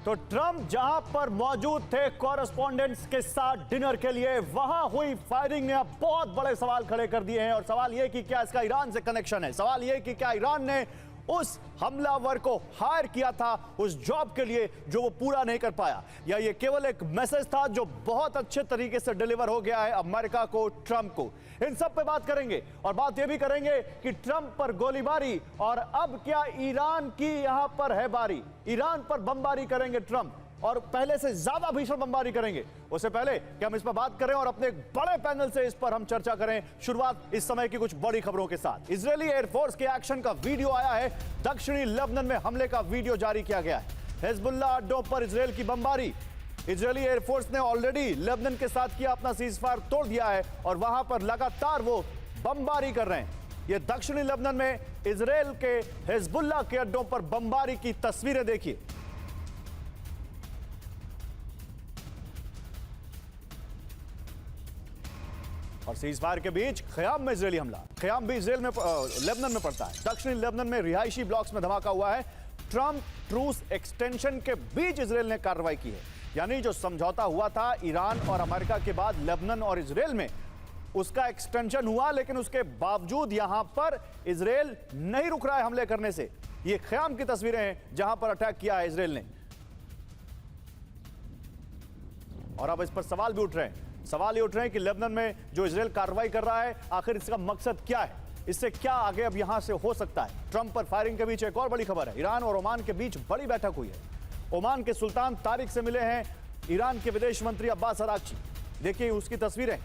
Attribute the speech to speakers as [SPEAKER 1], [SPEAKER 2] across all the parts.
[SPEAKER 1] तो ट्रंप जहां पर मौजूद थे कॉरेस्पॉन्डेंट्स के साथ डिनर के लिए, वहां हुई फायरिंग ने अब बहुत बड़े सवाल खड़े कर दिए हैं। और सवाल यह कि क्या इसका ईरान से कनेक्शन है, सवाल यह कि क्या ईरान ने उस हमलावर को हायर किया था उस जॉब के लिए जो वो पूरा नहीं कर पाया, या ये केवल एक मैसेज था जो बहुत अच्छे तरीके से डिलीवर हो गया है अमेरिका को, ट्रंप को। इन सब पे बात करेंगे और बात ये भी करेंगे कि ट्रंप पर गोलीबारी और अब क्या ईरान की यहां पर है बारी, ईरान पर बमबारी करेंगे ट्रंप और पहले से ज्यादा भीषण बमबारी करेंगे। उससे पहले कि हम इस पर बात करें और अपने एक बड़े पैनल से इस पर हम चर्चा करें, शुरुआत इस समय की कुछ बड़ी खबरों के साथ। इजरायली एयरफोर्स के एक्शन का वीडियो आया है, दक्षिणी लेबनान में हमले का वीडियो जारी किया गया है। हिजबुल्लाह अड्डों पर इजरायल की बमबारी। इजरायली एयरफोर्स ने ऑलरेडी लेबनान के साथ किया अपना सीजफायर तोड़ दिया है और वहां पर लगातार वो बमबारी कर रहे हैं। ये दक्षिणी लेबनान में इजरायल के हिजबुल्लाह के अड्डों पर बमबारी की तस्वीरें देखिए। और सीजफायर के खयाम में इजरायली हमला। खयाम भी इजरायल में लेबनान में पड़ता है। दक्षिणी लेबनान में रिहायशी ब्लॉक्स में धमाका हुआ है। ट्रंप ट्रूस एक्सटेंशन के बीच इजरायल ने कार्रवाई की है, यानी जो समझौता हुआ था ईरान और अमेरिका के बाद लेबनान और इजरायल में, उसका एक्सटेंशन हुआ, लेकिन उसके बावजूद यहां पर इजरायल नहीं रुक रहा है हमले करने से। ये खयाम की तस्वीरें हैं जहां पर अटैक किया है इजरायल ने। और अब इस पर सवाल भी उठ रहे हैं, सवाल ये उठ रहे हैं कि लेबनान में जो इजरायल कार्रवाई कर रहा है, आखिर इसका मकसद क्या है, इससे क्या आगे अब यहां से हो सकता है। ट्रंप पर फायरिंग के बीच एक और बड़ी खबर है, ईरान और ओमान के बीच बड़ी बैठक हुई है। ओमान के सुल्तान तारिक से मिले हैं ईरान के विदेश मंत्री अब्बास अराक्ची। देखिए उसकी तस्वीरें।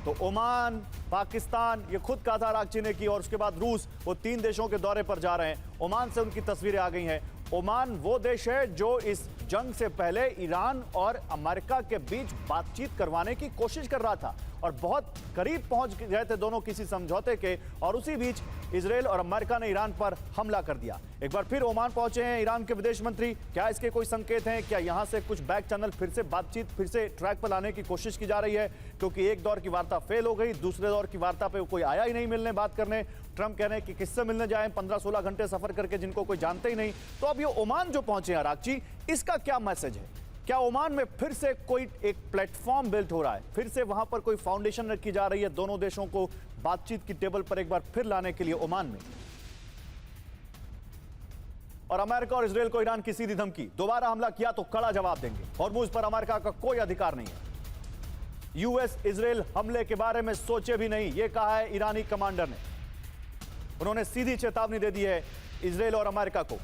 [SPEAKER 1] तो ओमान, पाकिस्तान, ये खुद कहा था अराक्ची ने की, और उसके बाद रूस, वो 3 देशों के दौरे पर जा रहे हैं। ओमान से उनकी तस्वीरें आ गई हैं। ओमान वो देश है जो इस जंग से पहले ईरान और अमेरिका के बीच बातचीत करवाने की कोशिश कर रहा था और बहुत करीब पहुंच गए थे दोनों किसी समझौते के, और उसी बीच इजरायल और अमेरिका ने ईरान पर हमला कर दिया। एक बार फिर ओमान पहुंचे हैं ईरान के विदेश मंत्री। क्या इसके कोई संकेत हैं? क्या यहां से कुछ बैक चैनल फिर से बातचीत फिर से ट्रैक पर लाने की कोशिश की जा रही है? क्योंकि एक दौर की वार्ता फेल हो गई, दूसरे दौर की वार्ता पे कोई आया ही नहीं मिलने, बात करने। ट्रंप कह रहे हैं कि किससे मिलने जाएं 15-16 घंटे सफर करके, जिनको कोई जानते ही नहीं। तो अब ये ओमान जो पहुंचे हैं अराक्ची, इसका क्या मैसेज है? क्या ओमान में फिर से कोई एक प्लेटफॉर्म बिल्ट हो रहा है, फिर से वहां पर कोई फाउंडेशन रखी जा रही है दोनों देशों को बातचीत की टेबल पर एक बार फिर लाने के लिए ओमान में? और अमेरिका और इजरायल को ईरान की सीधी धमकी, दोबारा हमला किया तो कड़ा जवाब देंगे। हॉर्मुज पर अमेरिका का कोई अधिकार नहीं है। यूएस इजरायल हमले के बारे में सोचे भी नहीं, यह कहा है ईरानी कमांडर ने। उन्होंने सीधी चेतावनी दे दी है इजरायल और अमेरिका को।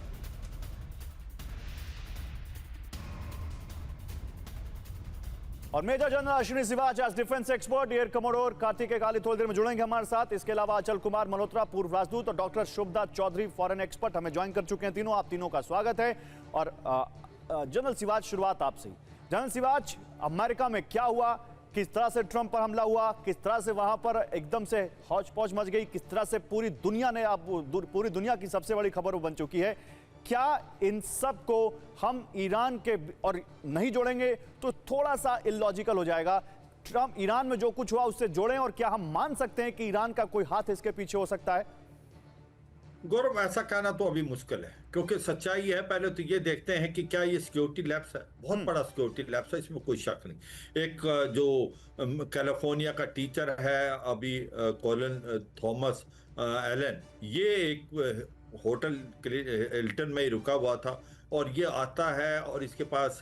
[SPEAKER 1] और मेजर जनरल अश्विनी सिवाच आज defence expert, air commodore Kartik Kali थोड़ी देर में जुड़ेंगे हमारे साथ। इसके अलावा अचल कुमार मल्होत्रा, पूर्व राजदूत, और doctor Shubhada Chaudhary, foreign expert, हमें ज्वाइन कर चुके हैं तीनों। आप तीनों का स्वागत है। और जनरल सिवाच, शुरुआत आपसे ही। जनरल सिवाच, अमेरिका में क्या हुआ, किस तरह से ट्रंप पर हमला हुआ, किस तरह से वहां पर एकदम से हौच पौच मच गई, किस तरह से पूरी दुनिया ने, अब पूरी दुनिया की सबसे बड़ी खबर बन चुकी है। क्या इन सब को हम ईरान के और नहीं जोड़ेंगे तो थोड़ा सा इलॉजिकल हो जाएगा? ट्रंप, ईरान में जो कुछ हुआ उससे जोड़ें, और क्या हम मान सकते हैं कि ईरान का कोई हाथ इसके पीछे हो सकता है?
[SPEAKER 2] गौरव, ऐसा कहना तो अभी मुश्किल है, क्योंकि सच्चाई है, पहले तो ये देखते हैं कि क्या ये सिक्योरिटी लैप्स है। बहुत बड़ा सिक्योरिटी लैप्स है, इसमें कोई शक नहीं। एक जो कैलिफोर्निया का टीचर है अभी, कॉलिन थॉमस एलन, ये एक होटल हिल्टन में ही रुका हुआ था, और ये आता है और इसके पास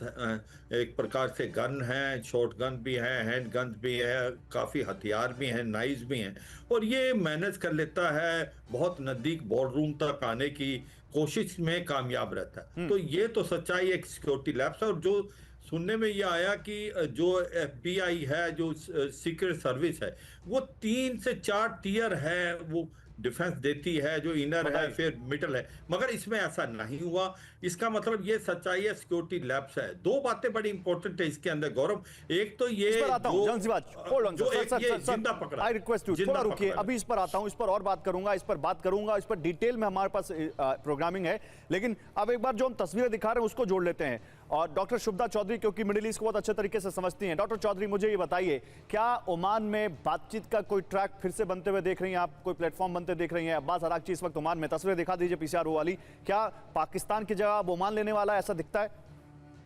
[SPEAKER 2] एक प्रकार से गन है, शॉर्ट गन भी है, हैंड गन भी है, काफ़ी हथियार भी हैं, नाइफ भी हैं, और ये मैनेज कर लेता है, बहुत नज़दीक बोर्ड रूम तक आने की कोशिश में कामयाब रहता है। तो ये तो सच्चाई एक सिक्योरिटी लैप्स है। और जो सुनने में ये आया कि जो FBI है, जो सीक्रेट सर्विस है, वो 3 से 4 टियर है, वो डिफेंस देती है, जो इनर है, फिर मिडल है, मगर इसमें ऐसा नहीं हुआ। इसका मतलब ये सच्चाई है, सिक्योरिटी लैब्स है। 2 बातें बड़ी इंपॉर्टेंट है इसके अंदर गौरव। एक तो ये जिंदा पकड़ा,
[SPEAKER 1] आई रिक्वेस्ट यू थोड़ा रुकिए, अभी इस पर आता हूं, इस पर और बात करूंगा, इस पर बात करूंगा, इस पर डिटेल में हमारे पास प्रोग्रामिंग है। लेकिन अब एक बार जो हम तस्वीरें दिखा रहे हैं उसको जोड़ लेते हैं। और डॉक्टर शुभदा चौधरी, क्योंकि मिडिल ईस्ट को बहुत अच्छे तरीके से समझती हैं। डॉक्टर चौधरी, मुझे ये बताइए, क्या ओमान में बातचीत का कोई ट्रैक फिर से बनते हुए देख रही हैं आप, कोई प्लेटफॉर्म बनते देख रही हैं? अब्बास अरागची इस वक्त ओमान में, तस्वीरें दिखा दीजिए पीसीआर वाली। क्या पाकिस्तान की जगह अब ओमान लेने वाला है, ऐसा दिखता है?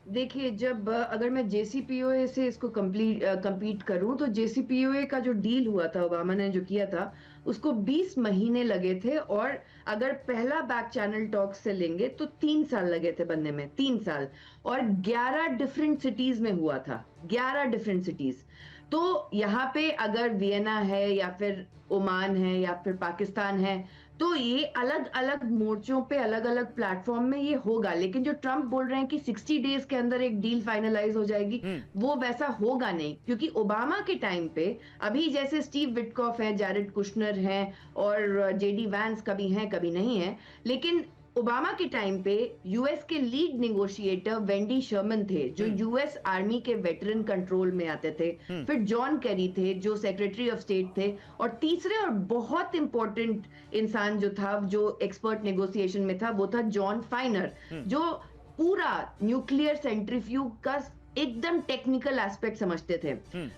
[SPEAKER 3] देखिए, जब अगर मैं JCPOA से इसको compete करूं, तो JCPOA का जो डील हुआ था, ओबामा ने जो किया था, उसको 20 महीने लगे थे, और अगर पहला बैक चैनल टॉक से लेंगे तो 3 साल लगे थे बनने में, 3 साल, और 11 डिफरेंट सिटीज में हुआ था, 11 डिफरेंट सिटीज। तो यहाँ पे अगर वियना है या फिर ओमान है या फिर पाकिस्तान है, तो ये अलग अलग मोर्चों पे अलग अलग प्लेटफॉर्म में ये होगा। लेकिन जो ट्रंप बोल रहे हैं कि 60 डेज के अंदर एक डील फाइनलाइज हो जाएगी, वो वैसा होगा नहीं, क्योंकि ओबामा के टाइम पे अभी जैसे स्टीव विटकॉफ है, जैरेड कुशनर है और JD वैंस कभी हैं कभी नहीं है, लेकिन ओबामा के टाइम पे यूएस के लीड नेगोशिएटर वेंडी शर्मन थे, जो यूएस आर्मी के वेटरन कंट्रोल में आते थे। फिर जॉन कैरी थे, जो सेक्रेटरी ऑफ स्टेट थे, और तीसरे और बहुत इंपॉर्टेंट इंसान जो था, जो एक्सपर्ट नेगोशिएशन में था, वो था जॉन फाइनर, जो पूरा न्यूक्लियर सेंट्रीफ्यूज का एकदम टेक्निकल एस्पेक्ट समझते थे।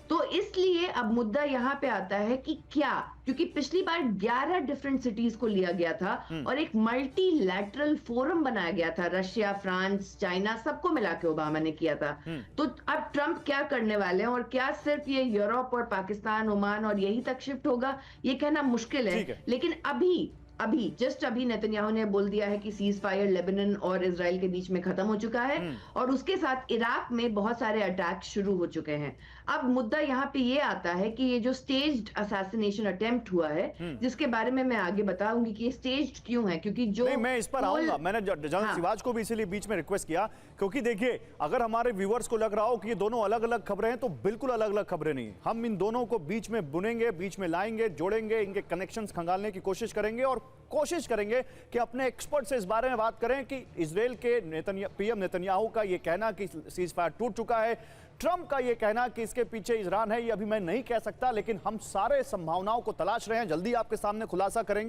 [SPEAKER 3] तो इसलिए अब मुद्दा यहाँ पे आता है कि क्या, क्योंकि पिछली बार 11 डिफरेंट सिटीज को लिया गया था और एक मल्टीलैटरल फोरम बनाया गया था, रशिया, फ्रांस, चाइना, सबको मिला के ओबामा ने किया था। तो अब ट्रंप क्या करने वाले हैं, और क्या सिर्फ ये यूरोप और पाकिस्तान, ओमान और यही तक शिफ्ट होगा, ये कहना मुश्किल है। लेकिन अभी नेतन्याहू ने बोल दिया है कि सीज फायर लेबनान और इजराइल के बीच में खत्म हो चुका है, और उसके साथ इराक में बहुत सारे अटैक शुरू हो चुके हैं। अब मुद्दा यहाँ पे ये आता है कि ये जो स्टेज्ड असैसिनेशन अटेम्प्ट हुआ है, जिसके बारे में मैं आगे बताऊंगी कि ये स्टेज्ड क्यों है, क्योंकि जो
[SPEAKER 1] नहीं, मैं इस पर आऊंगा। मैंने जनरल सिवाज को भी इसीलिए बीच में रिक्वेस्ट किया, क्योंकि देखिए, अगर हमारे व्यूअर्स को लग रहा हो कि ये दोनों अलग अलग खबरें हैं, तो बिल्कुल अलग अलग खबरें नहीं। हम इन दोनों को बीच में बुनेंगे, बीच में लाएंगे, जोड़ेंगे, इनके कनेक्शंस खंगालने की कोशिश करेंगे, और कोशिश करेंगे कि अपने एक्सपर्ट से इस बारे में बात करें कि इजराइल के पीएम नेतन्याहू का ये कहना कि सीज फायर टूट चुका है, ट्रंप का ये कहना कि इसके पीछे ईरान है, ये अभी मैं नहीं कह सकता, लेकिन हम सारे संभावनाओं को तलाश रहे हैं, जल्दी आपके सामने खुलासा करेंगे।